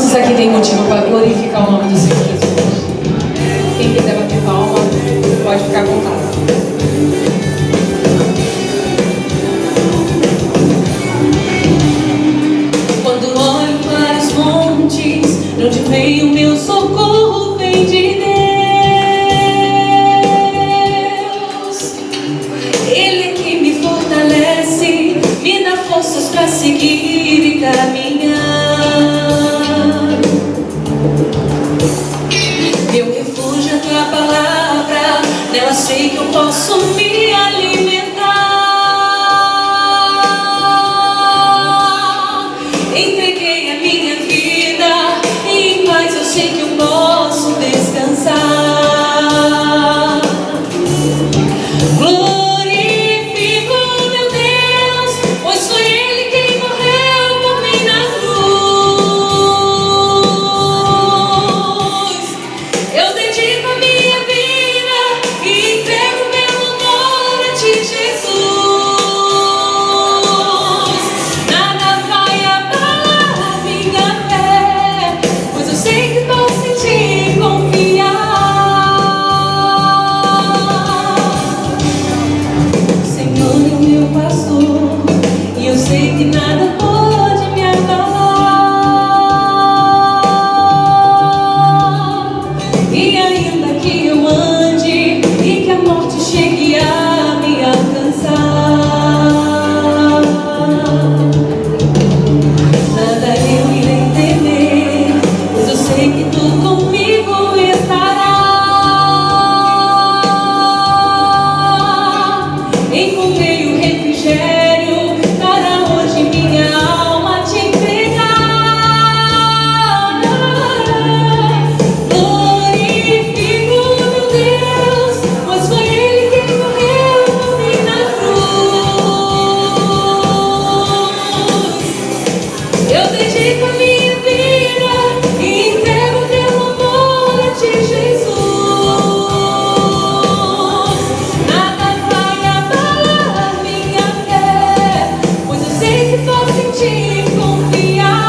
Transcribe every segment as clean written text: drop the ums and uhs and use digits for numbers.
Quantos aqui tem motivo para glorificar o nome do Senhor Jesus? Quem quiser bater palma, pode ficar à vontade. Quando olho para os montes, de onde vem o meu socorro, vem de Deus. Ele é que me fortalece, me dá forças para seguir e caminhar. Meu refúgio é tua palavra, nela sei que eu posso me alimentar. Entreguei a minha vida e em paz eu sei que eu posso descansar. Glorifico meu Deus, pois foi Ele quem morreu por mim na cruz. Eu dedico a minha vida e entrego meu amor a ti, Jesus. Nada vai abalar minha fé, pois eu sei que posso em ti confiar. O Senhor é o meu pastor e eu sei que nada pode me abalar. E ainda que eu ande e que a morte chegue a me alcançar, nada eu irei temer, pois eu sei que tu comigo estarás. Encontrei o refrigério para hoje minha alma te entregar. Glorifico meu Deus, pois foi Ele quem morreu por mim na cruz. Eu dedico a minha vida e entrego teu amor a ti, Jesus. Nada vai abalar minha fé, pois eu sei que posso em ti confiar.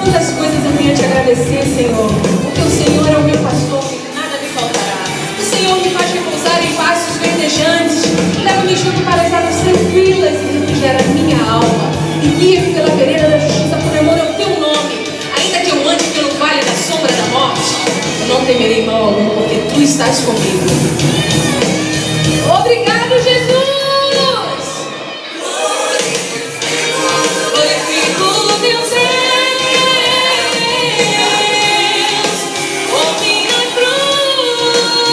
Quantas coisas eu tenho a te agradecer, Senhor, porque o Senhor é o meu pastor e nada me faltará. O Senhor me faz repousar em pastos verdejantes, leva-me junto para as águas tranquilas e refrigera minha alma, e guia-me pela vereda da justiça por amor ao teu nome. Ainda que eu ande pelo vale da sombra da morte, eu não temerei mal algum, porque tu estás comigo. Obrigado, Jesus! Glorifico meu Deus, por minha cruz.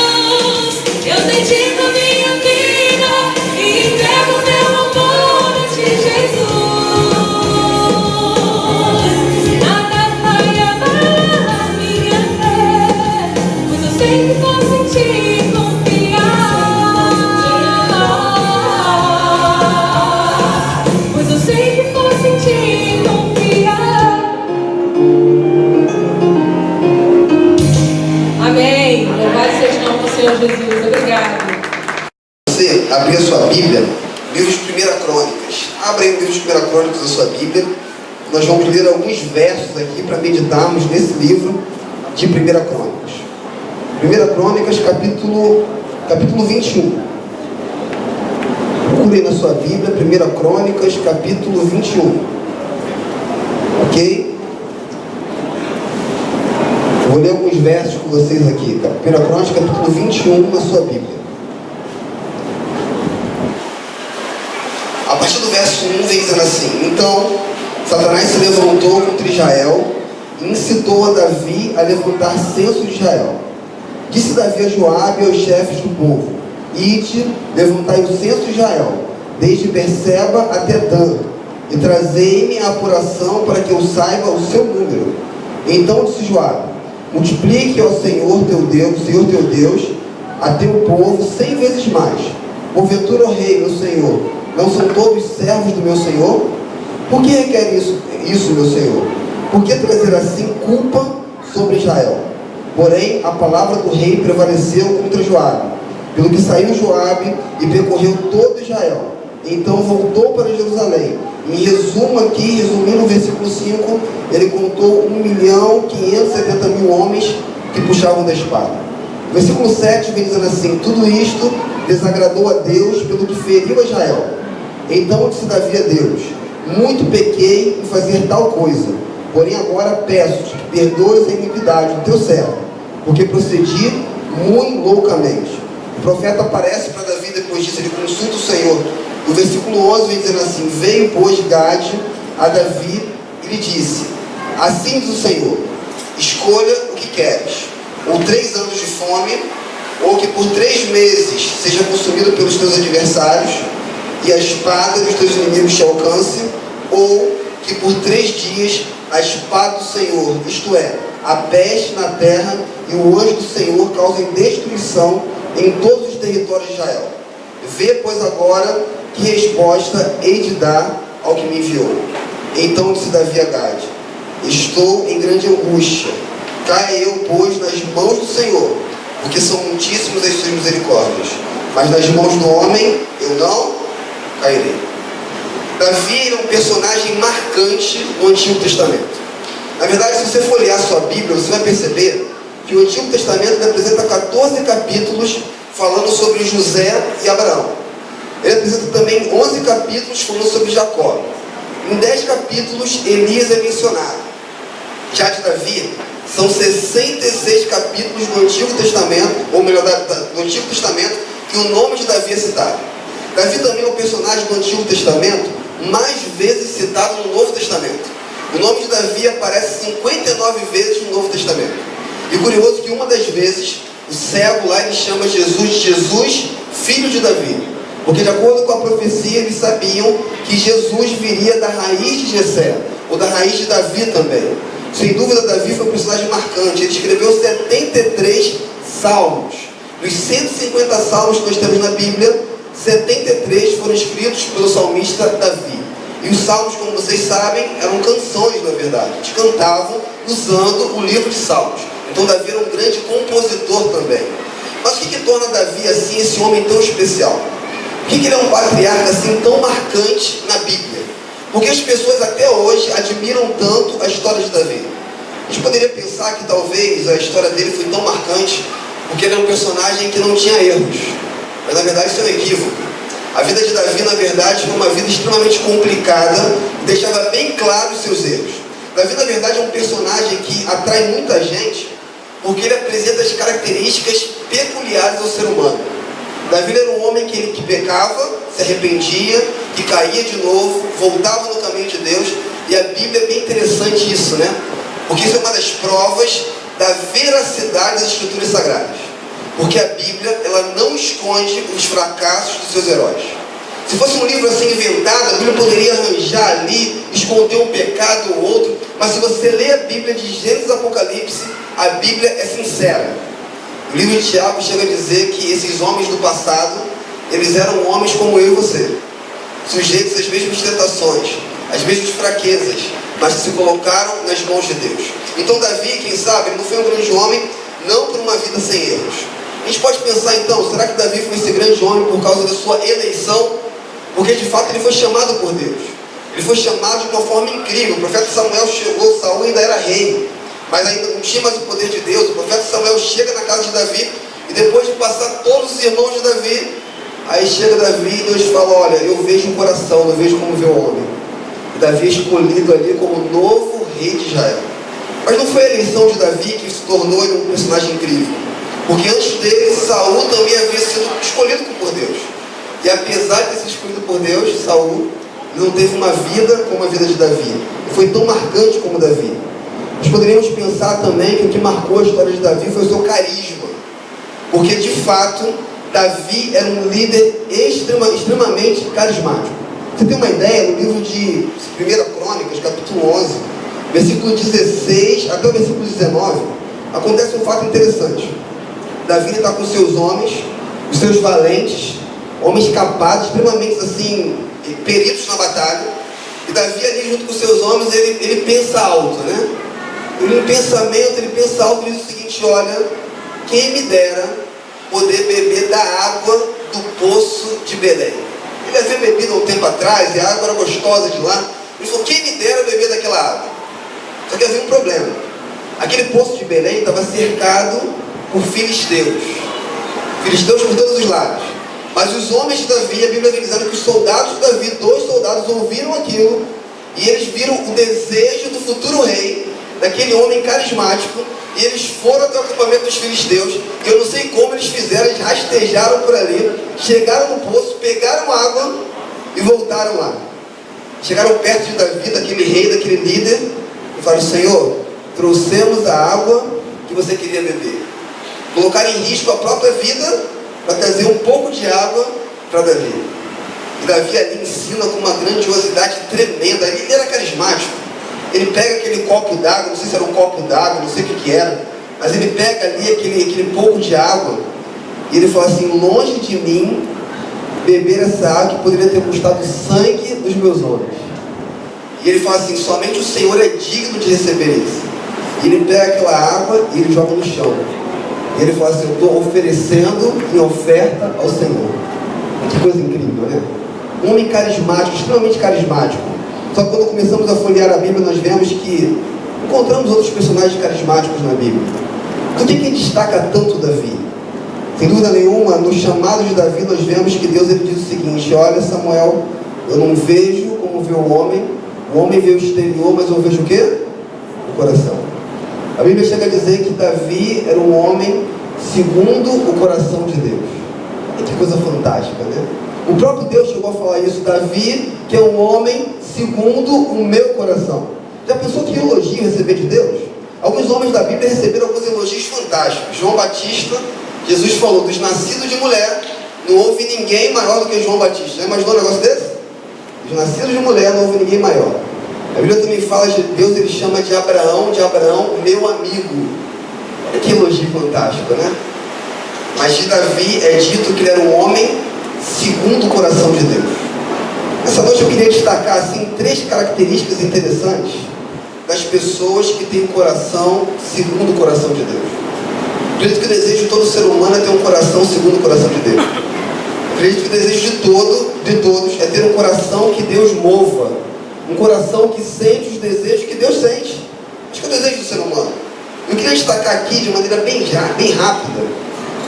Eu dedico a minha vida e entrego meu amor a ti, Jesus. Nada vai abalar minha fé, pois eu sei que posso em ti confiar. Pois eu sei que posso em ti confiar. Amém. Louvado seja o nome do Senhor Jesus. Obrigado. Você abrir a sua Bíblia, livro de 1 Crônicas. Abra aí o livro de 1 Crônicas da sua Bíblia. Nós vamos ler alguns versos aqui para meditarmos nesse livro de 1 Crônicas. 1 Crônicas, capítulo 21. Procure aí na sua Bíblia, 1 Crônicas, capítulo 21. Ok? Eu vou ler alguns versos com vocês aqui. 1 Crônicas, capítulo 21, na sua Bíblia. A partir do verso 1 vem dizendo assim: Então Satanás se levantou contra Israel e incitou a Davi a levantar censo de Israel. Disse Davi a Joabe e aos chefes do povo: Ide, levantai o censo de Israel, desde Berseba até Dan, e trazei-me a apuração para que eu saiba o seu número. Então disse Joabe: Multiplique ao Senhor teu Deus, a teu povo 100 vezes mais. Porventura, ó rei, meu Senhor, não são todos servos do meu Senhor? Por que requer isso, meu Senhor? Por que trazer assim culpa sobre Israel? Porém, a palavra do rei prevaleceu contra Joabe, pelo que saiu Joabe e percorreu todo Israel, Então voltou para Jerusalém. Em resumo aqui, resumindo o versículo 5, ele contou 1.570.000 homens que puxavam da espada. O versículo 7 vem dizendo assim: tudo isto desagradou a Deus pelo que feriu a Israel. Então disse Davi a Deus: muito pequei em fazer tal coisa, porém agora peço-te que perdoes a iniquidade do teu servo, porque procedi muito loucamente. O profeta aparece para Davi depois disso, ele consulta o Senhor. O versículo 11 vem dizendo assim: veio, pois, Gade a Davi e lhe disse: assim diz o Senhor, escolha o que queres, ou 3 anos de fome, ou que por 3 meses seja consumido pelos teus adversários, e a espada dos teus inimigos te alcance, ou que por 3 dias a espada do Senhor, isto é, a peste na terra, e o anjo do Senhor causem destruição em todos os territórios de Israel. Vê, pois, agora que resposta hei de dar ao que me enviou. Então disse Davi a Gade: estou em grande angústia, caia eu, pois, nas mãos do Senhor, porque são muitíssimas as suas misericórdias, mas nas mãos do homem eu não cairei. Davi é um personagem marcante no Antigo Testamento. Na verdade, se você folhear sua Bíblia, você vai perceber que o Antigo Testamento apresenta 14 capítulos falando sobre José e Abraão. Ele apresenta também 11 capítulos falando sobre Jacó. Em 10 capítulos, Elias é mencionado. Já de Davi, são 66 capítulos do Antigo Testamento, ou melhor, do Antigo Testamento, que o nome de Davi é citado. Davi também é um personagem do Antigo Testamento mais vezes citado no Novo Testamento. O nome de Davi aparece 59 vezes no Novo Testamento. E curioso que uma das vezes, o cego lá, ele chama Jesus de Jesus, filho de Davi. Porque de acordo com a profecia, eles sabiam que Jesus viria da raiz de Jessé, ou da raiz de Davi também. Sem dúvida, Davi foi um personagem marcante. Ele escreveu 73 salmos. Dos 150 salmos que nós temos na Bíblia, 73 foram escritos pelo salmista Davi. E os salmos, como vocês sabem, eram canções, na verdade. Eles cantavam usando o livro de salmos. Então Davi era um grande compositor também. Mas o que torna Davi assim, esse homem tão especial? Por que ele é um patriarca assim tão marcante na Bíblia? Porque as pessoas até hoje admiram tanto a história de Davi. A gente poderia pensar que talvez a história dele foi tão marcante porque ele é um personagem que não tinha erros. Mas na verdade isso é um equívoco. A vida de Davi, na verdade, foi uma vida extremamente complicada e deixava bem claro os seus erros. Davi, na verdade, é um personagem que atrai muita gente porque ele apresenta as características peculiares ao ser humano. Davi era um homem que pecava, se arrependia, que caía de novo, voltava no caminho de Deus. E a Bíblia é bem interessante isso, né? Porque isso é uma das provas da veracidade das Escrituras Sagradas. Porque a Bíblia, ela não esconde os fracassos dos seus heróis. Se fosse um livro assim inventado, a Bíblia poderia arranjar ali, esconder um pecado ou outro. Mas se você lê a Bíblia de Gênesis a Apocalipse, a Bíblia é sincera. O livro de Tiago chega a dizer que esses homens do passado, eles eram homens como eu e você, sujeitos às mesmas tentações, às mesmas fraquezas, mas que se colocaram nas mãos de Deus. Então Davi, quem sabe, ele não foi um grande homem, não por uma vida sem erros. A gente pode pensar então, será que Davi foi esse grande homem por causa da sua eleição? Porque de fato ele foi chamado por Deus. Ele foi chamado de uma forma incrível. O profeta Samuel chegou, Saul ainda era rei, mas ainda não tinha mais o poder de Deus. O profeta Samuel chega na casa de Davi, e depois de passar todos os irmãos de Davi, aí chega Davi e Deus fala: olha, eu vejo o coração, não vejo como vê o homem. E Davi é escolhido ali como novo rei de Israel. Mas não foi a eleição de Davi que se tornou ele um personagem incrível, porque antes dele, Saul também havia sido escolhido por Deus. E apesar de ter sido escolhido por Deus, Saul não teve uma vida como a vida de Davi. Não foi tão marcante como Davi. Nós poderíamos pensar também que o que marcou a história de Davi foi o seu carisma. Porque de fato, Davi era um líder extremamente carismático. Você tem uma ideia, no livro de 1 Crônicas, capítulo 11, versículo 16 até o versículo 19, acontece um fato interessante. Davi está com seus homens, os seus valentes, homens capazes, extremamente assim, peritos na batalha. E Davi ali junto com seus homens, ele pensa alto, né? Ele em pensamento, ele pensa alto e diz o seguinte: olha, quem me dera poder beber da água do poço de Belém. Ele havia bebido há um tempo atrás e a água era gostosa de lá. Ele falou, quem me dera beber daquela água. Só que havia um problema. Aquele poço de Belém estava cercado por filisteus. Filisteus por todos os lados. Mas os homens de Davi, a Bíblia vem dizendo que os soldados de Davi, 2 soldados, ouviram aquilo e eles viram o desejo do futuro rei, daquele homem carismático, e eles foram até o acampamento dos filisteus. E eu não sei como eles fizeram, eles rastejaram por ali, chegaram no poço, pegaram água e voltaram lá. Chegaram perto de Davi, daquele rei, daquele líder, e falaram, Senhor, trouxemos a água que você queria beber. Colocaram em risco a própria vida para trazer um pouco de água para Davi. E Davi ali ensina com uma grandiosidade tremenda. Ele era carismático. Ele pega aquele copo d'água, não sei se era um copo d'água, não sei o que era, mas ele pega ali aquele pouco de água e ele fala assim, longe de mim beber essa água que poderia ter custado o sangue dos meus homens. E ele fala assim, somente o Senhor é digno de receber isso. E ele pega aquela água e ele joga no chão. E ele fala assim, eu estou oferecendo em oferta ao Senhor. Que coisa incrível, né? Um homem carismático, extremamente carismático. Só que quando começamos a folhear a Bíblia, nós vemos que encontramos outros personagens carismáticos na Bíblia. Por que destaca tanto Davi? Sem dúvida nenhuma, no chamado de Davi, nós vemos que Deus ele diz o seguinte, olha Samuel, eu não vejo como vê o homem vê o exterior, mas eu vejo o quê? O coração. A Bíblia chega a dizer que Davi era um homem segundo o coração de Deus. E que coisa fantástica, né? O próprio Deus chegou a falar isso, Davi, que é um homem segundo o meu coração. Já pensou que elogio receber de Deus? Alguns homens da Bíblia receberam alguns elogios fantásticos. João Batista, Jesus falou, dos nascidos de mulher, não houve ninguém maior do que João Batista. Já imaginou um negócio desse? Dos nascidos de mulher, não houve ninguém maior. A Bíblia também fala de Deus, ele chama de Abraão, meu amigo. Olha que elogio fantástico, né? Mas de Davi é dito que ele era um homem segundo o coração de Deus. Essa noite eu queria destacar assim 3 características interessantes das pessoas que têm um coração segundo o coração de Deus. Eu acredito que o desejo de todo ser humano é ter um coração segundo o coração de Deus. Eu acredito que o desejo de todos é ter um coração que Deus mova, um coração que sente os desejos que Deus sente. Acho que é o desejo do ser humano. Eu queria destacar aqui de maneira bem rápida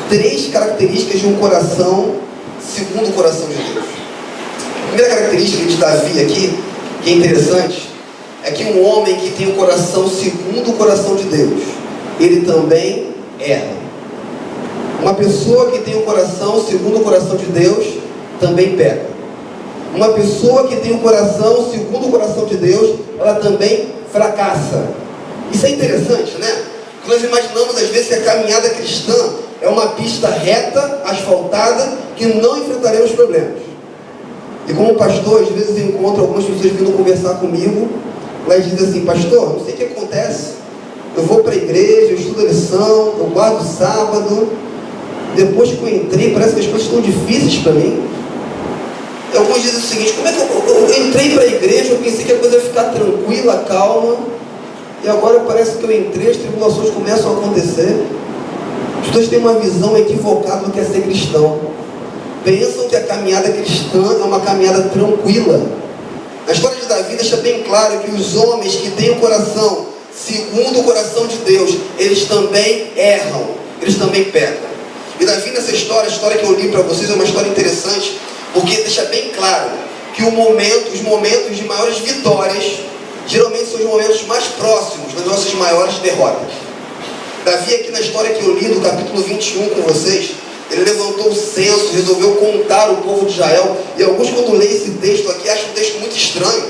3 características de um coração segundo o coração de Deus. A primeira característica de Davi aqui, que é interessante, é que um homem que tem um coração segundo o coração de Deus, ele também erra. Uma pessoa que tem um coração segundo o coração de Deus, também peca. Uma pessoa que tem um coração segundo o coração de Deus, ela também fracassa. Isso é interessante, né? Nós imaginamos às vezes que a caminhada cristã é uma pista reta, asfaltada, que não enfrentaremos problemas. E como pastor, às vezes eu encontro algumas pessoas vindo conversar comigo, elas dizem assim, pastor, não sei o que acontece, eu vou para a igreja, eu estudo a lição, eu guardo o sábado, depois que eu entrei, parece que as coisas estão difíceis para mim. E alguns dizem o seguinte, como é que eu entrei para a igreja, eu pensei que a coisa ia ficar tranquila, calma, e agora parece que eu entrei, as tribulações começam a acontecer. As pessoas têm uma visão equivocada do que é ser cristão. Pensam que a caminhada cristã é uma caminhada tranquila. A história de Davi deixa bem claro que os homens que têm o coração segundo o coração de Deus, eles também erram, eles também pecam. E Davi nessa história, a história que eu li para vocês é uma história interessante, porque deixa bem claro que os momentos de maiores vitórias, geralmente são os momentos mais próximos das nossas maiores derrotas. Davi aqui na história que eu li, no capítulo 21 com vocês, ele levantou o censo, resolveu contar o povo de Israel, e alguns quando leem esse texto aqui acham um texto muito estranho,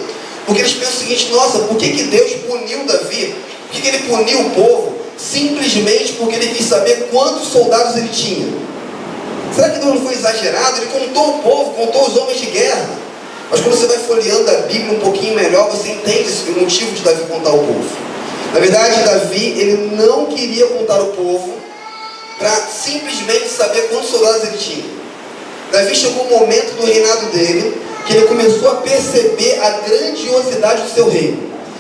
porque eles pensam o seguinte, nossa, por que Deus puniu Davi? Por que ele puniu o povo? Simplesmente porque ele quis saber quantos soldados ele tinha. Será que Deus não foi exagerado? Ele contou o povo, contou os homens de guerra. Mas quando você vai folheando a Bíblia um pouquinho melhor, você entende o motivo de Davi contar o povo. Na verdade, Davi, ele não queria contar o povo para simplesmente saber quantos soldados ele tinha. Davi chegou um momento do reinado dele que ele começou a perceber a grandiosidade do seu reino.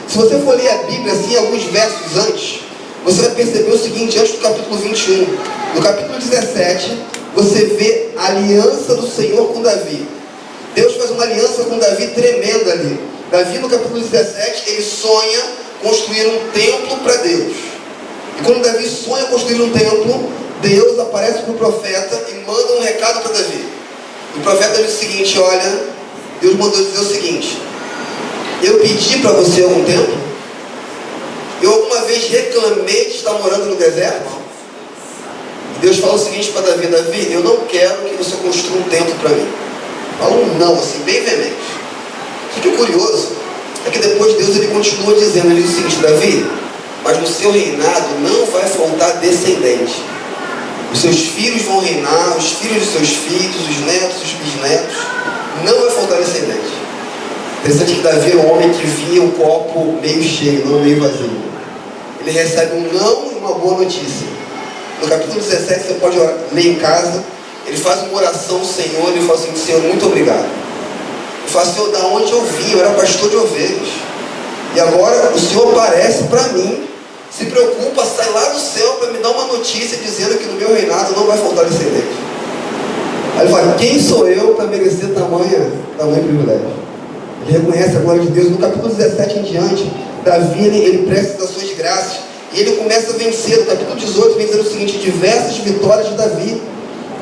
Se você for ler a Bíblia assim, alguns versos antes, você vai perceber o seguinte, antes do capítulo 21, no capítulo 17, você vê a aliança do Senhor com Davi. Deus faz uma aliança com Davi tremenda ali. Davi, no capítulo 17, ele sonha construir um templo para Deus. E quando Davi sonha construir um templo, Deus aparece para o profeta e manda um recado para Davi. O profeta diz o seguinte: olha, Deus mandou dizer o seguinte: eu pedi para você algum tempo? Eu alguma vez reclamei de estar morando no deserto? E Deus fala o seguinte para Davi: Davi, eu não quero que você construa um templo para mim. Fala um não, assim, bem veemente. O que é curioso é que depois Deus ele continua dizendo, ele diz o seguinte: Davi, mas no seu reinado não vai faltar descendente. Os seus filhos vão reinar, os filhos dos seus filhos, os netos, os bisnetos, não vai faltar descendente. Interessante que Davi era um homem que via o copo meio cheio, não meio vazio. Ele recebe um não e uma boa notícia. No capítulo 17, você pode ler em casa, ele faz uma oração ao Senhor, ele fala assim: Senhor, muito obrigado. Ele fala: Senhor, da onde eu vim? Eu era pastor de ovelhas. E agora o Senhor aparece para mim, se preocupa, sai lá do céu para me dar uma notícia dizendo que no meu reinado não vai faltar descendente. Aí ele fala: quem sou eu para merecer tamanho privilégio? Ele reconhece a glória de Deus. No capítulo 17 em diante, Davi ele presta as suas graças e ele começa a vencer. No capítulo 18 vem dizendo o seguinte: diversas vitórias de Davi.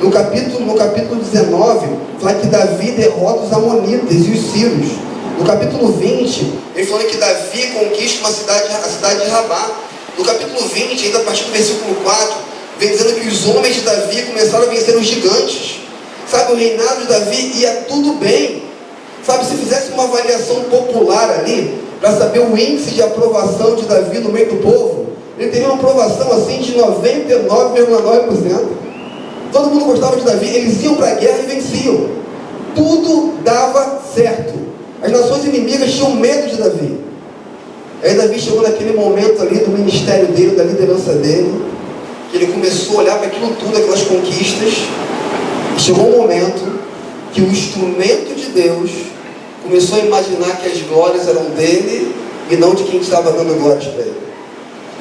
No capítulo 19, fala que Davi derrota os amonitas e os sírios. No capítulo 20, ele fala que Davi conquista a cidade de Rabá. No capítulo 20, ainda a partir do versículo 4, vem dizendo que os homens de Davi começaram a vencer os gigantes. Sabe, o reinado de Davi ia tudo bem. Sabe, se fizesse uma avaliação popular ali, para saber o índice de aprovação de Davi no meio do povo, ele teria uma aprovação assim de 99,9%. Todo mundo gostava de Davi, eles iam para a guerra e venciam. Tudo dava certo. As nações inimigas tinham medo de Davi. Aí Davi chegou naquele momento ali do ministério dele, da liderança dele, que ele começou a olhar para aquilo tudo, aquelas conquistas, e chegou um momento que o instrumento de Deus começou a imaginar que as glórias eram dele e não de quem estava dando glórias para ele.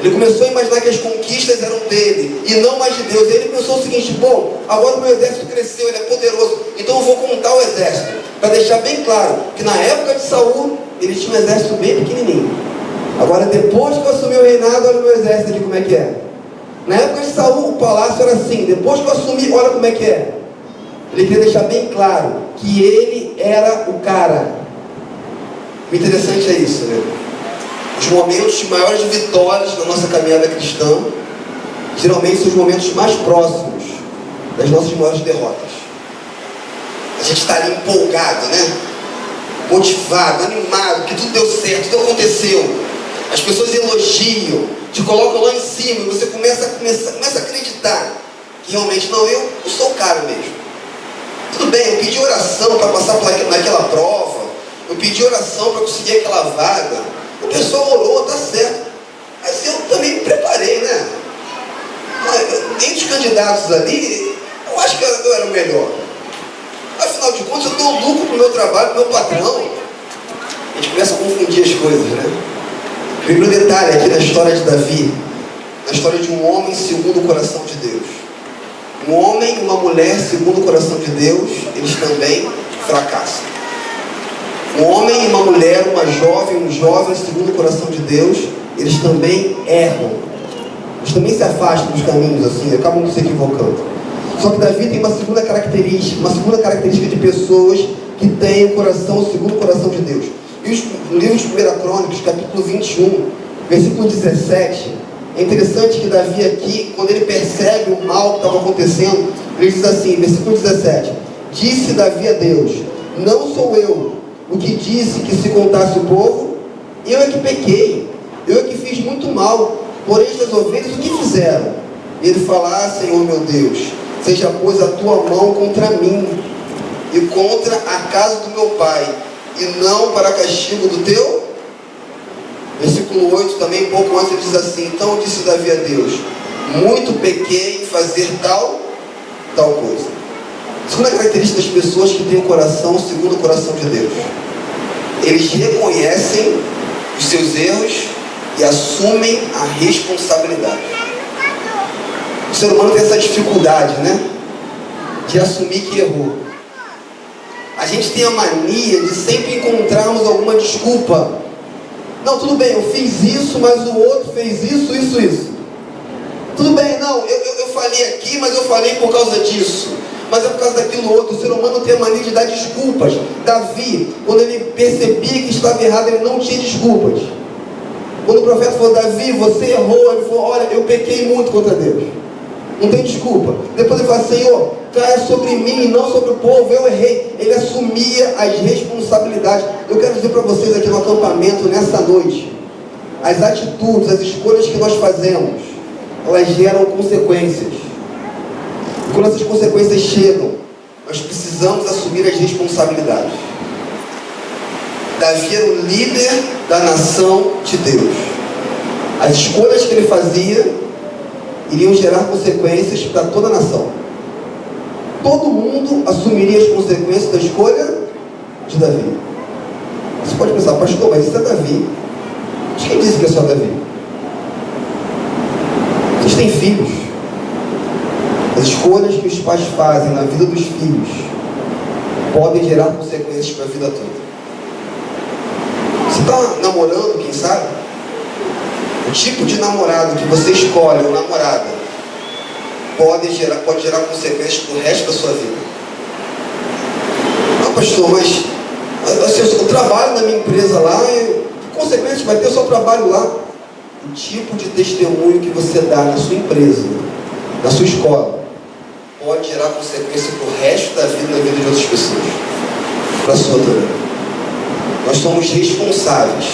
Ele começou a imaginar que as conquistas eram dele e não mais de Deus. E ele pensou o seguinte: bom, agora o meu exército cresceu, ele é poderoso, então eu vou contar o exército, para deixar bem claro que na época de Saul ele tinha um exército bem pequenininho. Agora depois que eu assumi o reinado, olha o meu exército aqui como é que é. Na época de Saul o palácio era assim, depois que eu assumi, olha como é que é. Ele queria deixar bem claro que ele era o cara. O interessante é isso, né? Os momentos de maiores vitórias na nossa caminhada cristã geralmente são os momentos mais próximos das nossas maiores derrotas. A gente está ali empolgado, né? Motivado, animado, que tudo deu certo, tudo aconteceu. As pessoas elogiam, te colocam lá em cima e você começa a acreditar que realmente, não, eu sou o cara mesmo. Tudo bem, eu pedi oração para passar naquela prova, eu pedi oração para conseguir aquela vaga. O pessoal orou, tá certo. Mas eu também me preparei, né? Entre os candidatos ali, eu acho que eu era o melhor. Afinal de contas, eu dou lucro pro meu trabalho, pro meu patrão. A gente começa a confundir as coisas, né? Primeiro detalhe aqui na história de Davi, na história de um homem segundo o coração de Deus. Um homem e uma mulher segundo o coração de Deus, eles também fracassam. Um homem e uma mulher, uma jovem, um jovem segundo o coração de Deus, eles também erram. Eles também se afastam dos caminhos, assim, acabam se equivocando. Só que Davi tem uma segunda característica de pessoas que têm o coração segundo o coração de Deus. E no livro de 1 Crônicas, capítulo 21, versículo 17, é interessante que Davi aqui, quando ele percebe o mal que estava acontecendo, ele diz assim, versículo 17: disse Davi a Deus: não sou eu o que disse que se contasse o povo? Eu é que pequei, eu é que fiz muito mal, porém estas ovelhas o que fizeram? E ele fala: Senhor meu Deus, seja pois a tua mão contra mim e contra a casa do meu pai, e não para castigo do teu. Versículo 8 também, pouco antes, ele diz assim: então disse Davi a Deus: muito pequei em fazer tal coisa. Segunda característica das pessoas que têm o coração segundo o coração de Deus: eles reconhecem os seus erros e assumem a responsabilidade. O ser humano tem essa dificuldade, né? De assumir que errou. A gente tem a mania de sempre encontrarmos alguma desculpa. Não, tudo bem, eu fiz isso, mas o outro fez isso. Tudo bem, não, eu falei aqui, mas eu falei por causa disso. Mas é por causa daquilo outro. O ser humano tem a mania de dar desculpas. Davi, quando ele percebia que estava errado, ele não tinha desculpas. Quando o profeta falou, Davi, você errou, ele falou, olha, eu pequei muito contra Deus. Não tem desculpa. Depois ele fala, Senhor, caia sobre mim e não sobre o povo, eu errei. Ele assumia as responsabilidades. Eu quero dizer para vocês aqui no acampamento, nessa noite, as atitudes, as escolhas que nós fazemos, elas geram consequências. E quando essas consequências chegam, nós precisamos assumir as responsabilidades. Davi era o líder da nação de Deus. As escolhas que ele fazia iriam gerar consequências para toda a nação. Todo mundo assumiria as consequências da escolha de Davi. Você pode pensar, pastor, mas isso é Davi. Mas quem disse que é só Davi? Vocês têm filhos. As escolhas que os pais fazem na vida dos filhos podem gerar consequências para a vida toda. Você está namorando, quem sabe? O tipo de namorado que você escolhe, ou namorada, pode gerar consequências para o resto da sua vida. Não, pastor, mas assim, eu trabalho na minha empresa lá, e consequências vai ter o seu trabalho lá. O tipo de testemunho que você dá na sua empresa, na sua escola, pode gerar consequência para o resto da vida, na vida de outras pessoas. Para a sua também. Nós somos responsáveis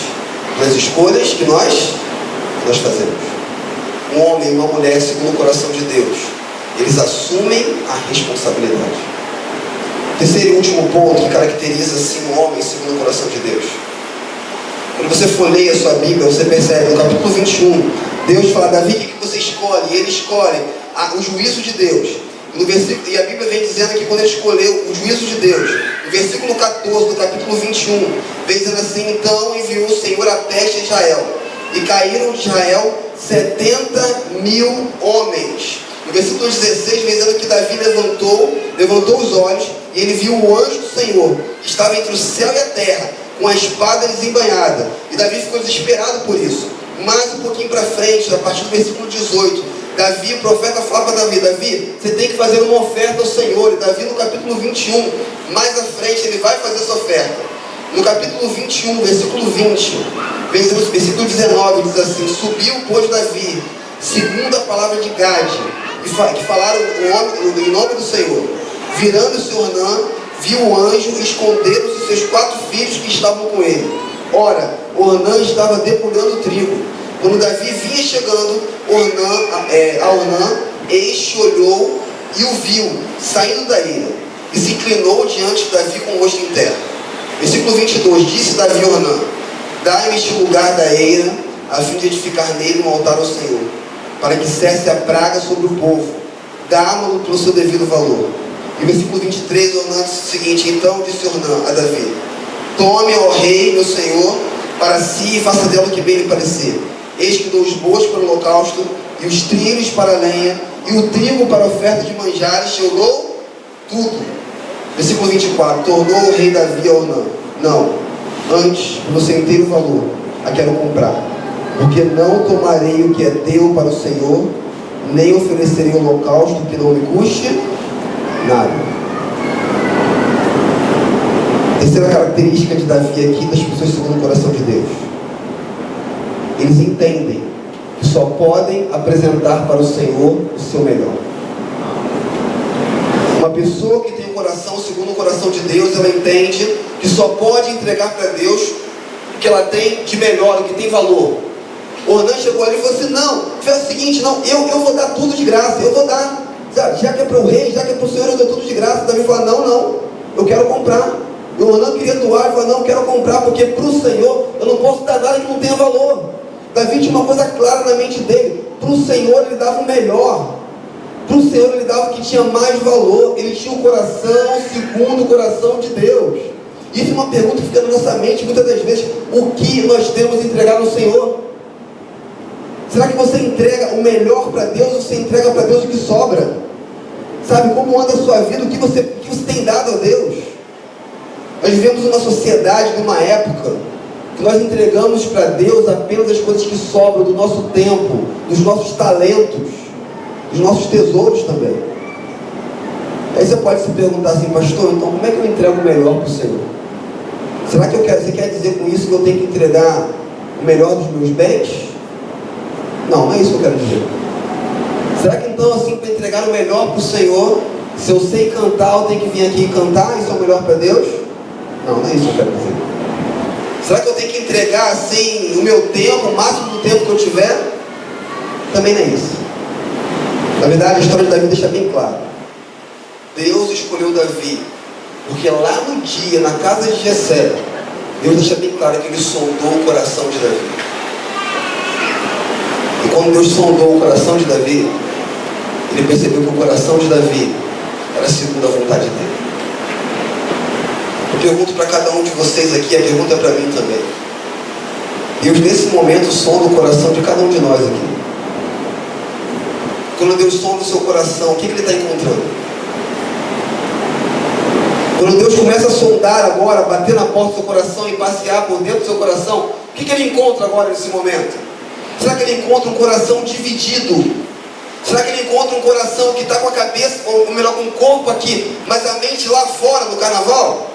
pelas escolhas que nós fazemos. Um homem e uma mulher, segundo o coração de Deus, eles assumem a responsabilidade. Terceiro e último ponto que caracteriza assim um homem segundo o coração de Deus. Quando você folheia a sua Bíblia, você percebe no capítulo 21, Deus fala, Davi, o que você escolhe? E ele escolhe o juízo de Deus. E a Bíblia vem dizendo que quando ele escolheu o juízo de Deus, no versículo 14 do capítulo 21, vem dizendo assim, então enviou o Senhor a peste a Israel, e caíram de Israel 70.000 homens. No versículo 16, vem dizendo que Davi levantou os olhos, e ele viu o anjo do Senhor, que estava entre o céu e a terra, com a espada desembainhada. E Davi ficou desesperado por isso. Mais um pouquinho para frente, a partir do versículo 18, Davi, o profeta, fala para Davi, Davi, você tem que fazer uma oferta ao Senhor. E Davi, no capítulo 21, mais à frente, ele vai fazer essa oferta. No capítulo 21, versículo 20, versículo 19, diz assim, subiu, pois, Davi, segundo a palavra de Gade, que falaram em nome do Senhor. Virando-se Ornã, viu o anjo, esconderam-se seus 4 filhos que estavam com ele. Ora, Ornã estava debulhando o trigo. Quando Davi vinha chegando a Ornã, este olhou e o viu, saindo da ilha, e se inclinou diante de Davi com o rosto em terra. Versículo 22, disse Davi a Ornã, dai-me este lugar da eira, a fim de edificar nele um altar ao Senhor, para que cesse a praga sobre o povo, dá-me-lo pelo seu devido valor. E versículo 23, Ornã disse o seguinte, então disse Ornã a Davi, tome, ó rei, meu senhor, para si e faça dela o que bem lhe parecer. Eis que dou os bois para o holocausto, e os trilhos para a lenha, e o trigo para a oferta de manjares, eu dou tudo. Versículo 24, tornou o rei Davi a Ornã, não, antes, pelo seu inteiro valor, a quero comprar, porque não tomarei o que é teu para o Senhor, nem oferecerei holocausto que não me custe nada. Terceira característica de Davi aqui, das pessoas segundo o coração de Deus. Eles entendem que só podem apresentar para o Senhor o seu melhor. Uma pessoa que tem um coração segundo o coração de Deus, ela entende que só pode entregar para Deus o que ela tem de melhor, o que tem valor. Ornã chegou ali e falou assim, não, faz o seguinte, não, eu vou dar tudo de graça, eu vou dar, já que é para o rei, já que é para o Senhor, eu dou tudo de graça. Davi falou, não, eu quero comprar. E o Ornã queria doar, ele falou, não, eu quero comprar, porque para o Senhor eu não posso dar nada que não tenha valor. Davi tinha uma coisa clara na mente dele, para o Senhor ele dava o melhor, para o Senhor ele dava o que tinha mais valor, ele tinha um coração segundo o coração de Deus. Isso é uma pergunta que fica na nossa mente muitas das vezes, o que nós temos entregado ao Senhor? Será que você entrega o melhor para Deus ou você entrega para Deus o que sobra? Sabe, como anda a sua vida, o que você tem dado a Deus? Nós vivemos uma sociedade, numa época, que nós entregamos para Deus apenas as coisas que sobram do nosso tempo, dos nossos talentos, dos nossos tesouros também. Aí você pode se perguntar assim, pastor, então como é que eu entrego o melhor para o Senhor? Será que você quer dizer com isso que eu tenho que entregar o melhor dos meus bens? Não é isso que eu quero dizer. Será que então, assim, para entregar o melhor para o Senhor, se eu sei cantar, eu tenho que vir aqui e cantar, isso é o melhor para Deus? Não é isso que eu quero dizer. Será que eu tenho que entregar, assim, o meu tempo, o máximo do tempo que eu tiver? Também não é isso. Na verdade, a história de Davi deixa bem claro. Deus escolheu Davi, porque lá no dia, na casa de Jessé, Deus deixa bem claro que Ele sondou o coração de Davi. E quando Deus sondou o coração de Davi, Ele percebeu que o coração de Davi era segundo a vontade dEle. Eu pergunto para cada um de vocês aqui, a pergunta é para mim também. Deus nesse momento sonda o coração de cada um de nós aqui. Quando Deus sonda o seu coração, o que Ele está encontrando? Quando Deus começa a sondar agora, bater na porta do seu coração e passear por dentro do seu coração, o que Ele encontra agora nesse momento? Será que Ele encontra um coração dividido? Será que Ele encontra um coração que está com a cabeça, ou melhor, com o corpo aqui, mas a mente lá fora no carnaval?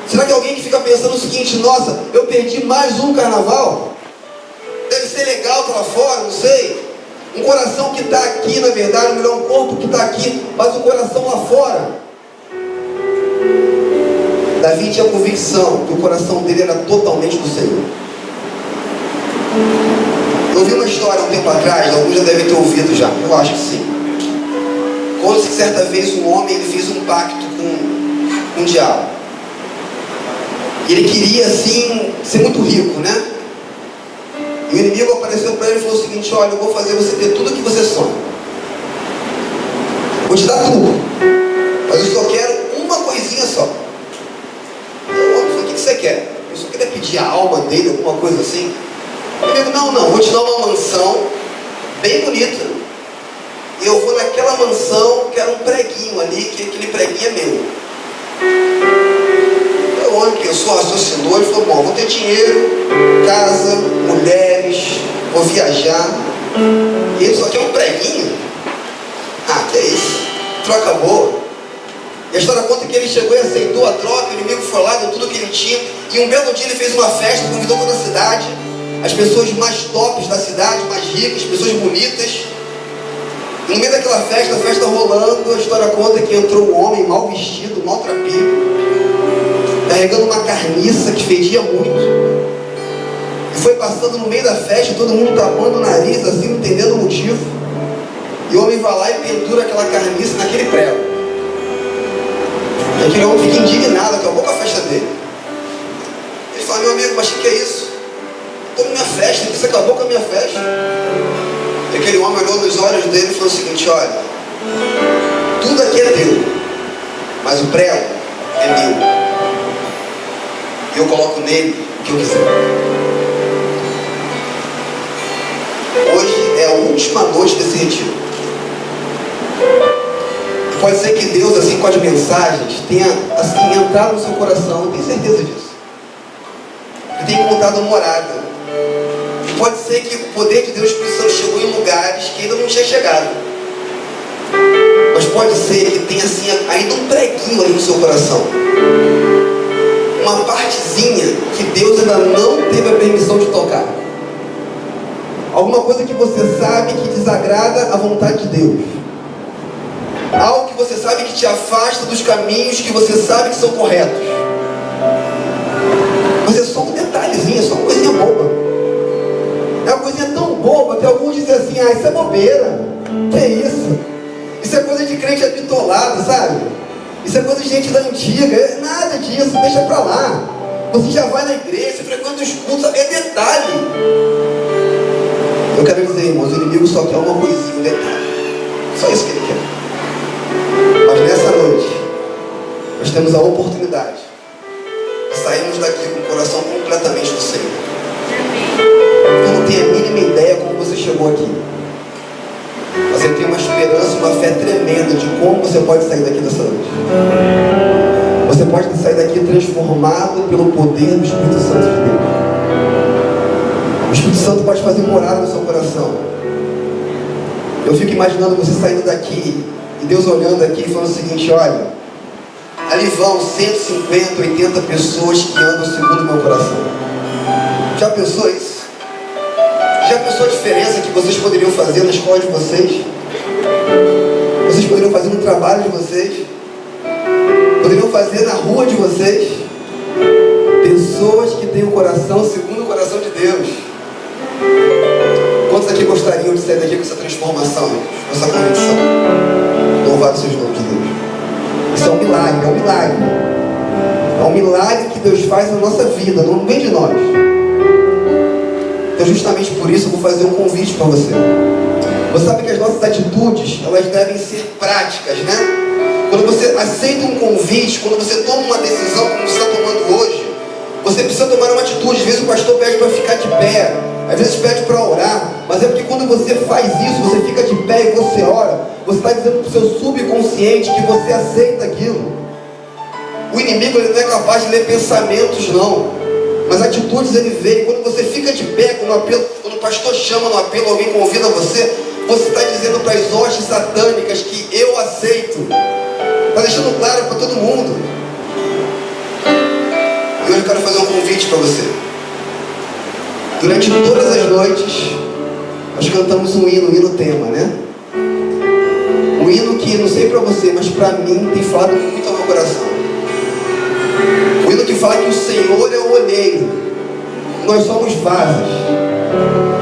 Será que alguém que fica pensando o seguinte, nossa, eu perdi mais um carnaval? Deve ser legal estar lá fora, não sei. Um coração que está aqui, na verdade, ou melhor, um corpo que está aqui, mas um coração lá fora. Davi tinha a convicção que o coração dele era totalmente do Senhor. Eu ouvi uma história um tempo atrás, alguns já devem ter ouvido já, eu acho que sim. Quando certa vez um homem ele fez um pacto com o diabo. E ele queria assim ser muito rico, né? E o inimigo apareceu para ele e falou o seguinte, olha, eu vou fazer você ter tudo o que você sonha. Vou te dar tudo. Mas eu só quero uma coisinha só. O que você quer? Eu só queria pedir a alma dele, alguma coisa assim. Eu digo, não, vou te dar uma mansão bem bonita. E eu vou naquela mansão, quero um preguinho ali, que aquele preguinho é meu. Eu olho que eu sou raciocinou e falou, bom, vou ter dinheiro, casa, mulheres, vou viajar. E ele só quer um preguinho? Ah, que é isso? Troca boa. E a história conta que ele chegou e aceitou a troca, o inimigo foi lá, deu tudo o que ele tinha. E um belo dia ele fez uma festa, convidou toda a cidade, as pessoas mais tops da cidade, mais ricas, pessoas bonitas. E no meio daquela festa, a festa rolando, a história conta que entrou um homem mal vestido, maltrapilho, carregando uma carniça que fedia muito. E foi passando no meio da festa, todo mundo tapando o nariz, assim, não entendendo o motivo. E o homem vai lá e pendura aquela carniça naquele prego. E aquele homem fica indignado, acabou com a festa dele. Ele fala, meu amigo, mas o que é isso? Estou na minha festa, você acabou com a minha festa. E aquele homem olhou nos olhos dele e falou o seguinte, olha, tudo aqui é teu, mas o prego é meu. E eu coloco nele o que eu quiser. Hoje é a última noite desse retiro. Pode ser que Deus, assim, com as mensagens, tenha, assim, entrado no seu coração, eu tenho certeza disso. Ele tem encontrado morada. E pode ser que o poder de Deus, o Espírito Santo, chegou em lugares que ainda não tinha chegado. Mas pode ser que tenha, assim, ainda um preguinho ali no seu coração. Uma partezinha que Deus ainda não teve a permissão de tocar. Alguma coisa que você sabe que desagrada a vontade de Deus. Algo que você sabe que te afasta dos caminhos que você sabe que são corretos. Mas é só um detalhezinho, é só uma coisinha boba. É uma coisinha tão boba que alguns dizem assim, ah, isso é bobeira. Que é isso? Isso é coisa de crente habitolado, sabe? Isso é coisa de gente da antiga. Nada disso, deixa pra lá. Você já vai na igreja, você frequenta os cultos, é detalhe. Eu quero dizer, irmãos, o inimigo só quer uma coisinha, um detalhe. Só isso que ele quer. Mas nessa noite, nós temos a oportunidade de sairmos daqui com o coração completamente do Senhor. Eu não tenho a mínima ideia como você chegou aqui. Mas eu tenho uma esperança, uma fé tremenda de como você pode sair daqui dessa noite. Você pode sair daqui transformado pelo poder do Espírito Santo de Deus. O Espírito Santo pode fazer morada no seu coração. Eu fico imaginando você saindo daqui e Deus olhando aqui e falando o seguinte: olha, ali vão 150, 80 pessoas que andam segundo o meu coração. Já pensou isso? Já pensou a diferença que vocês poderiam fazer na escola de vocês? Vocês poderiam fazer no trabalho de vocês? Poderiam fazer na rua de vocês? Pessoas que têm o coração segundo o coração de Deus. Quantos aqui gostariam de sair daqui com essa transformação, com essa convicção? Louvado seja o nome de Deus. Isso é um milagre, é um milagre. É um milagre que Deus faz na nossa vida, não vem de nós. Então justamente por isso eu vou fazer um convite para você. Você sabe que as nossas atitudes, elas devem ser práticas, né? Quando você aceita um convite, quando você toma uma decisão como você está tomando hoje, você precisa tomar uma atitude. Às vezes o pastor pede para ficar de pé, às vezes pede para orar, mas é porque quando você faz isso, você fica de pé e você ora, você está dizendo para o seu subconsciente que você aceita aquilo. O inimigo, ele não é capaz de ler pensamentos, não, mas atitudes ele vê. Quando você fica de pé, quando o pastor chama no apelo, alguém convida você, você está dizendo para as hostes satânicas que eu aceito. Está deixando claro para todo mundo. E hoje eu quero fazer um convite para você. Durante todas as noites, nós cantamos um hino tema, né? Um hino que, não sei para você, mas para mim tem falado muito ao meu coração. Um hino que fala que o Senhor é o olheiro, nós somos vasos.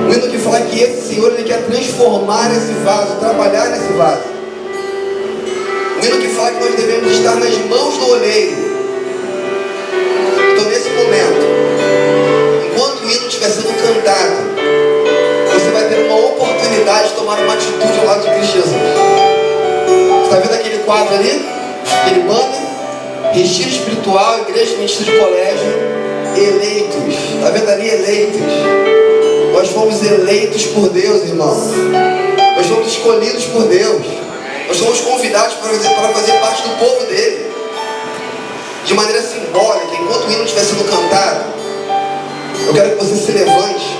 Um hino que fala que esse Senhor, Ele quer transformar esse vaso, trabalhar nesse vaso. Um hino que fala que nós devemos estar nas mãos do olheiro. Então nesse momento, enquanto o hino estiver sendo cantado, você vai ter uma oportunidade de tomar uma atitude ao lado de Cristo Jesus. Você está vendo aquele quadro ali? Aquele banner? Retiro espiritual, igreja, ministério de colégio, eleitos. Está vendo ali? Eleitos. Nós fomos eleitos por Deus, irmãos. Nós fomos escolhidos por Deus. Nós somos convidados para fazer parte do povo dele. De maneira simbólica, enquanto o hino estiver sendo cantado, eu quero que você se levante.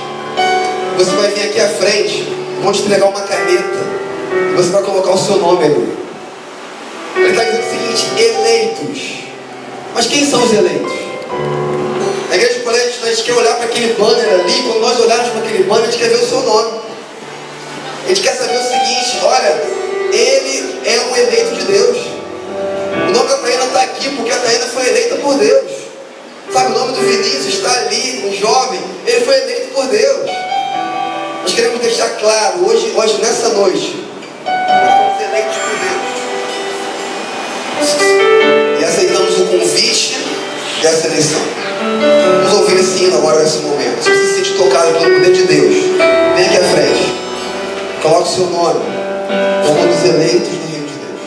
Você vai vir aqui à frente, vou te entregar uma caneta e você vai colocar o seu nome ali. Ele está dizendo o seguinte: eleitos. Mas quem são os eleitos? Na igreja de colégio, a gente quer olhar para aquele banner ali. Quando nós olharmos para aquele banner, a gente quer ver o seu nome. A gente quer saber o seguinte: olha, ele é um eleito de Deus. O nome da Taína está aqui porque a Taína foi eleita por Deus. Sabe, o nome do Vinícius está ali, um jovem, ele foi eleito por Deus. Nós queremos deixar claro, hoje nessa noite, nós somos eleitos por Deus. E aceitamos o convite dessa eleição. Vamos ouvir esse hino agora nesse momento. Se você se sente tocado pelo poder de Deus, vem aqui à frente. Coloque o seu nome como um dos eleitos do reino de Deus.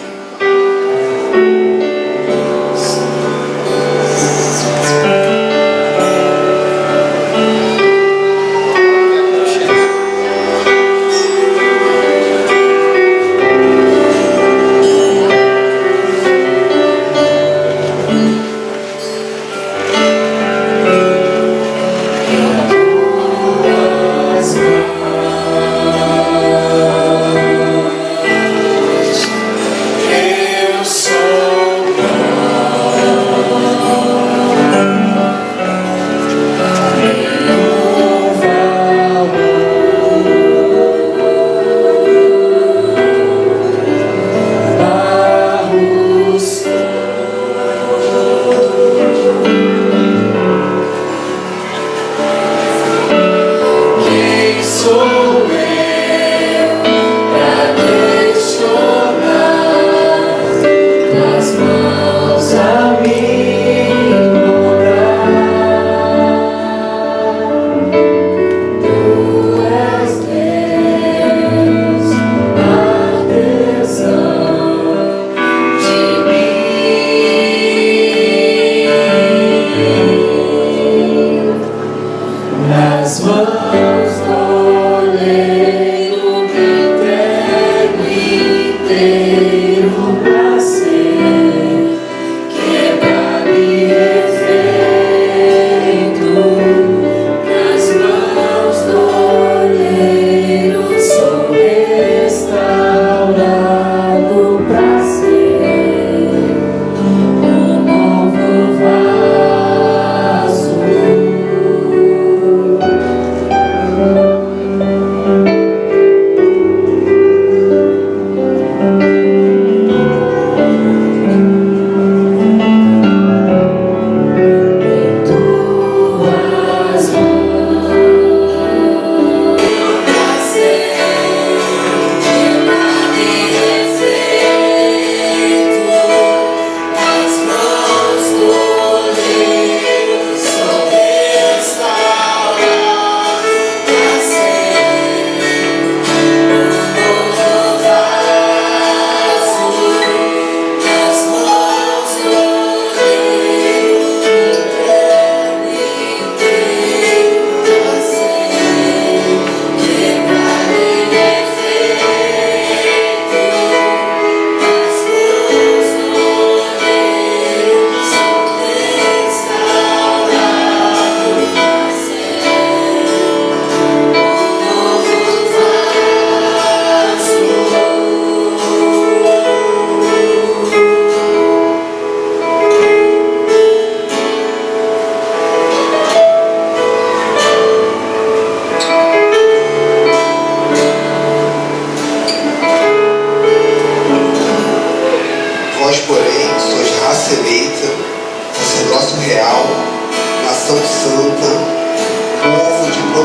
Nas mãos do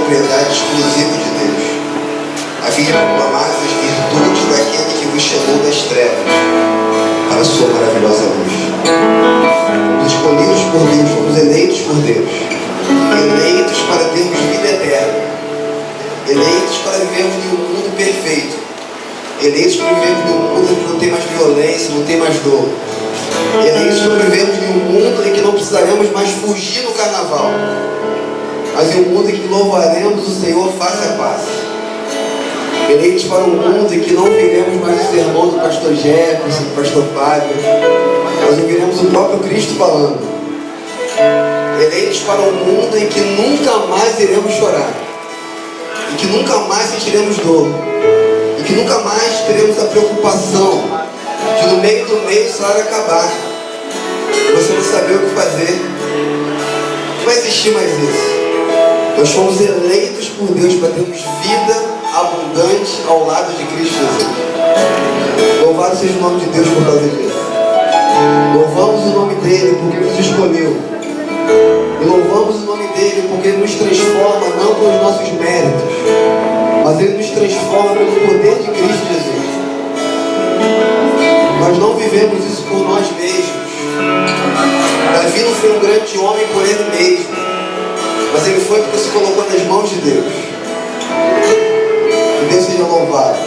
propriedade exclusiva de Deus, a fim de proclamar as virtudes daquele que vos chamou das trevas para a sua maravilhosa luz. Fomos escolhidos por Deus, fomos eleitos por Deus, eleitos para termos vida eterna, eleitos para vivermos em um mundo perfeito, eleitos para vivermos em um mundo que não tem mais violência, não tem mais dor, eleitos para vivermos em um mundo em que não precisaremos mais fugir do carnaval, mas em um mundo em que louvaremos o Senhor face a face. Eleitos para um mundo em que não ouviremos mais o sermão do pastor Jefferson, do pastor Fábio, mas ouviremos o próprio Cristo falando. Eleitos para um mundo em que nunca mais iremos chorar, em que nunca mais sentiremos dor, em que nunca mais teremos a preocupação de no meio do mês o salário acabar, e você não saber o que fazer. Não vai existir mais isso. Nós fomos eleitos por Deus para termos vida abundante ao lado de Cristo Jesus. Louvado seja o nome de Deus por causa disso. Louvamos o nome dele porque ele nos escolheu. E louvamos o nome dele porque ele nos transforma não pelos nossos méritos, mas ele nos transforma pelo poder de Cristo Jesus. Nós não vivemos isso por nós mesmos. Davi não foi um grande homem por ele mesmo, mas ele foi porque se colocou nas mãos de Deus. Que Deus seja louvado.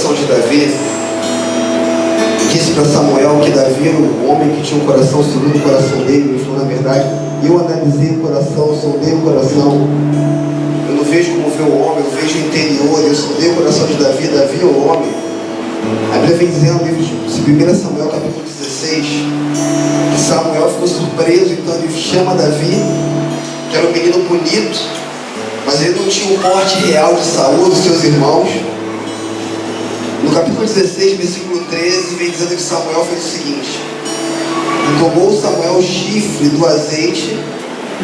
coração de Davi, disse para Samuel que Davi era um homem que tinha um coração segundo o coração dele. Ele falou, na verdade, eu analisei o coração, sondei o coração. Eu não vejo como vê o homem, eu vejo o interior. Eu sondei o coração de Davi. Davi é o homem. A Bíblia vem dizendo no livro de 1 Samuel, capítulo 16, que Samuel ficou surpreso, então ele chama Davi, que era um menino bonito, mas ele não tinha o porte real de Saul, dos seus irmãos. No capítulo 16, versículo 13, vem dizendo que Samuel fez o seguinte: tomou Samuel o chifre do azeite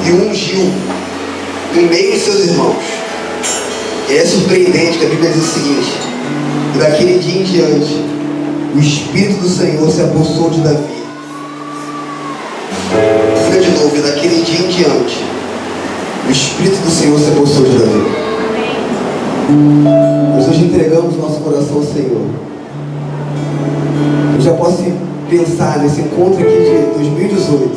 e o ungiu no meio de seus irmãos. E é surpreendente que a Bíblia diz o seguinte: e daquele dia em diante, o Espírito do Senhor se apossou de Davi. Fica de novo, e daquele dia em diante, o Espírito do Senhor se apossou de Davi. Nós hoje entregamos nosso coração ao Senhor. Eu já posso pensar nesse encontro aqui de 2018.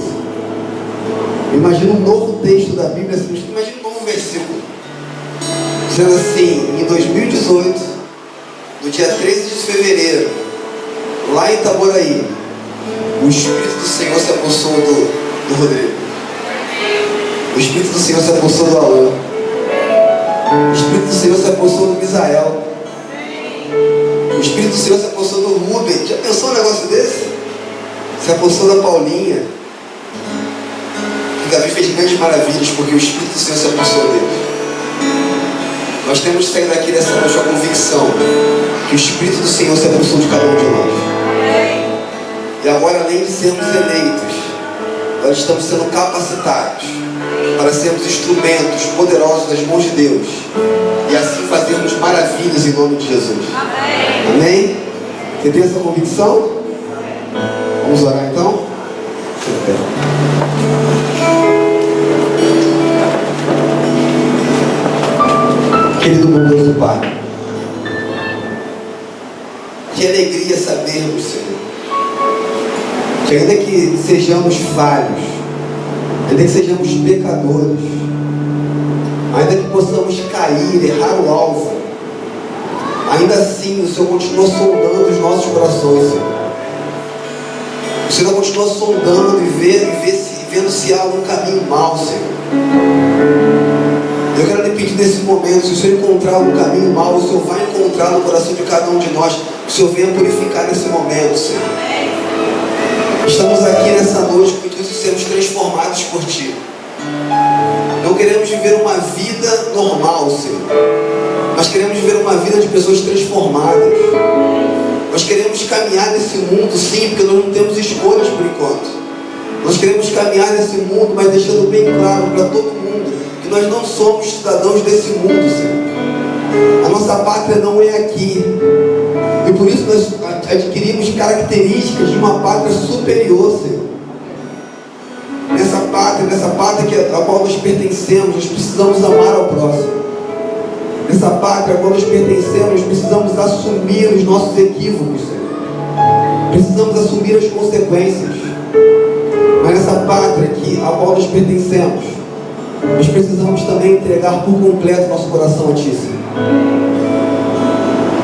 Imagina um novo texto da Bíblia, assim, imagina um novo versículo, dizendo assim: em 2018, no dia 13 de fevereiro, lá em Itaboraí, o Espírito do Senhor se apossou do Rodrigo. O Espírito do Senhor se apossou do Alan. O Espírito do Senhor se apossou do Misael. O Espírito do Senhor se apossou do Rubem. Já pensou um negócio desse? Se apossou da Paulinha. E Davi fez grandes maravilhas porque o Espírito do Senhor se apossou dele. Nós temos que sair daqui dessa noite com a convicção que o Espírito do Senhor se apossou de cada um de nós. E agora, além de sermos eleitos, nós estamos sendo capacitados para sermos instrumentos poderosos das mãos de Deus e assim fazermos maravilhas em nome de Jesus. Amém? Amém? Você tem essa convicção? Vamos orar então? Querido bondoso Pai, que alegria sabermos, Senhor, que ainda que sejamos falhos, ainda que sejamos pecadores, ainda que possamos cair, errar o alvo, ainda assim o Senhor continua sondando os nossos corações, Senhor. O Senhor continua sondando e vendo se há algum caminho mau, Senhor. Eu quero lhe pedir nesse momento, se o Senhor encontrar algum caminho mau, o Senhor vai encontrar no coração de cada um de nós. O Senhor venha purificar nesse momento, Senhor. Estamos aqui nessa noite com o intuito de sermos transformados por Ti. Não queremos viver uma vida normal, Senhor. Nós queremos viver uma vida de pessoas transformadas. Nós queremos caminhar nesse mundo, sim, porque nós não temos escolhas por enquanto. Nós queremos caminhar nesse mundo, mas deixando bem claro para todo mundo que nós não somos cidadãos desse mundo, Senhor. A nossa pátria não é aqui. E por isso nós adquirimos características de uma pátria superior, Senhor. Nessa pátria a qual nós pertencemos, nós precisamos amar ao próximo. Nessa pátria a qual nós pertencemos, nós precisamos assumir os nossos equívocos, Senhor. Precisamos assumir as consequências. Mas nessa pátria a qual nós pertencemos, nós precisamos também entregar por completo nosso coração a Ti, Senhor.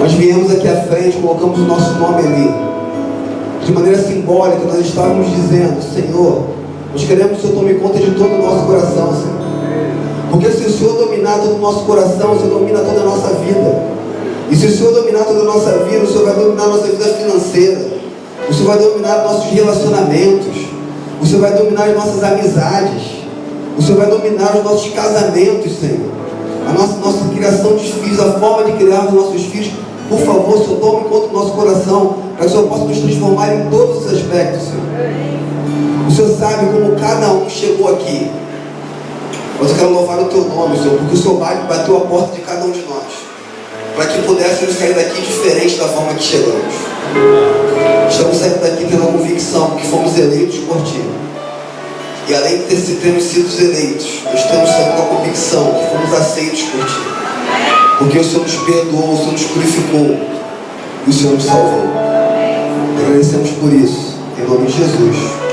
Nós viemos aqui à frente, colocamos o nosso nome ali. De maneira simbólica, nós estávamos dizendo: Senhor, nós queremos que o Senhor tome conta de todo o nosso coração, Senhor. Porque se o Senhor dominar todo o nosso coração, o Senhor domina toda a nossa vida. E se o Senhor dominar toda a nossa vida, o Senhor vai dominar a nossa vida financeira. O Senhor vai dominar nossos relacionamentos. O Senhor vai dominar as nossas amizades. O Senhor vai dominar os nossos casamentos, Senhor. A nossa criação de filhos, a forma de criar os nossos filhos. Por favor, Senhor, tome conta do nosso coração, para que o Senhor possa nos transformar em todos os aspectos, Senhor. O Senhor sabe como cada um chegou aqui. Mas eu quero louvar o Teu nome, Senhor, porque o Senhor bateu a porta de cada um de nós, para que pudéssemos sair daqui diferente da forma que chegamos. Estamos saindo daqui tendo a convicção que fomos eleitos por Ti. E além de termos sido eleitos, nós estamos saindo com a convicção que fomos aceitos por Ti. Porque o Senhor nos perdoou, o Senhor nos purificou e o Senhor nos salvou. Agradecemos por isso, em nome de Jesus.